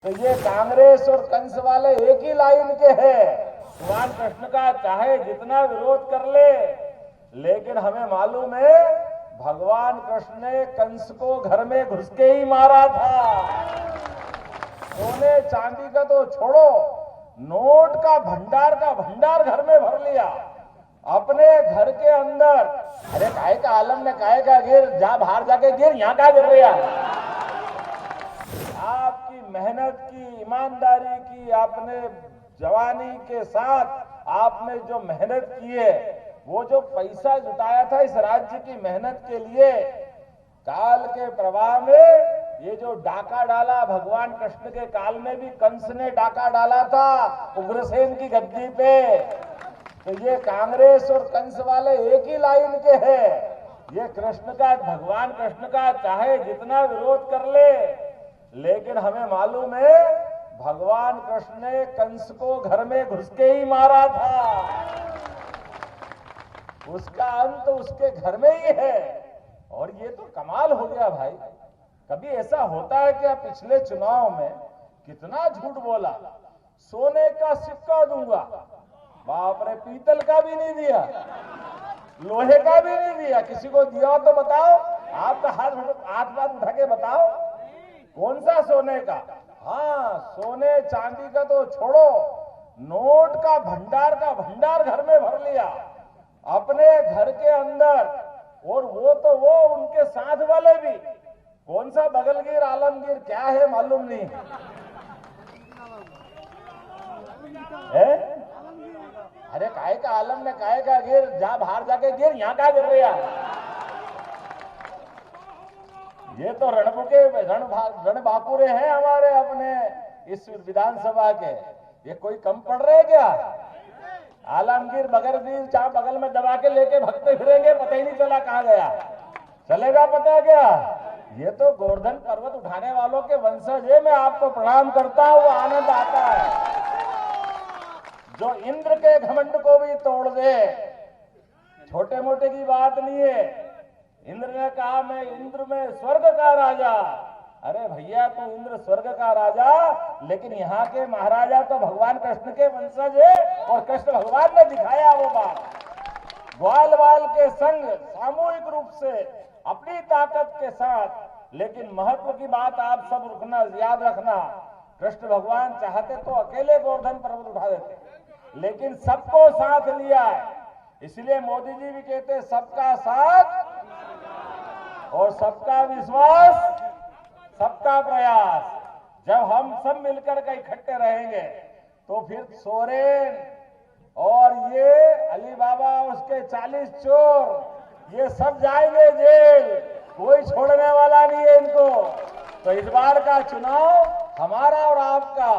तो ये कांग्रेस और कंस वाले एक ही लाइन के हैं। भगवान कृष्ण का चाहे जितना विरोध कर ले, लेकिन हमें मालूम है भगवान कृष्ण ने कंस को घर में घुस के ही मारा था। सोने चांदी का तो छोड़ो, नोट का भंडार घर में भर लिया अपने घर के अंदर। अरे काहे का आलम ने काहे का गिर, जा बाहर जाके गिर, यहाँ का गिर रहा है। आपकी मेहनत की, ईमानदारी की, आपने जवानी के साथ आपने जो मेहनत की है, वो जो पैसा जुटाया था इस राज्य की मेहनत के लिए, काल के प्रवाह में ये जो डाका डाला, भगवान कृष्ण के काल में भी कंस ने डाका डाला था उग्रसेन की गद्दी पे। तो ये कांग्रेस और कंस वाले एक ही लाइन के हैं। ये कृष्ण का, भगवान कृष्ण का चाहे जितना विरोध कर ले, लेकिन हमें मालूम है भगवान कृष्ण ने कंस को घर में घुस के ही मारा था। उसका अंत उसके घर में ही है। और ये तो कमाल हो गया भाई। कभी ऐसा होता है कि पिछले चुनाव में कितना झूठ बोला, सोने का सिक्का दूंगा, बाप रे, पीतल का भी नहीं दिया, लोहे का भी नहीं दिया। किसी को दिया तो बताओ, आपका हाथ उठा के बताओ कौन सा सोने का। हाँ, सोने चांदी का तो छोड़ो, नोट का भंडार घर में भर लिया अपने घर के अंदर। और वो तो वो उनके साथ वाले भी, कौन सा बगलगीर आलमगीर क्या है मालूम नहीं है। अरे काहे का आलम ने काहे का गिर, जा बाहर जाके गिर, यहाँ का गिर रहा है। ये तो रणबांकुरे हैं हमारे अपने इस विधानसभा के। ये कोई कम पड़ रहे क्या? आलमगीर बगलगीर जहां बगल में दबा के लेके भगते फिरेंगे, पता ही नहीं चला कहां गया। चलेगा पता क्या? ये तो गोवर्धन पर्वत उठाने वालों के वंशज है। मैं आपको प्रणाम करता हूं, वो आनंद आता है जो इंद्र के घमंड को भी तोड़ दे। छोटे मोटे की बात नहीं है। इंद्र ने कहा मैं इंद्र में स्वर्ग का राजा। अरे भैया, तू इंद्र स्वर्ग का राजा, लेकिन यहाँ के महाराजा तो भगवान कृष्ण के वंशज है। और कृष्ण भगवान ने दिखाया वो बात, ग्वाल वाल के संग सामूहिक रूप से अपनी ताकत के साथ। लेकिन महत्व की बात आप सब रुकना, याद रखना, कृष्ण भगवान चाहते तो अकेले गोवर्धन पर्वत उठा देते, लेकिन सबको साथ लिया है। इसलिए मोदी जी भी कहते सबका साथ और सबका विश्वास, सबका प्रयास। जब हम सब मिलकर के इकट्ठे रहेंगे तो फिर सोरेन और ये अली बाबा, उसके 40 चोर, ये सब जाएंगे जेल। कोई छोड़ने वाला नहीं है इनको। तो इस बार का चुनाव हमारा और आपका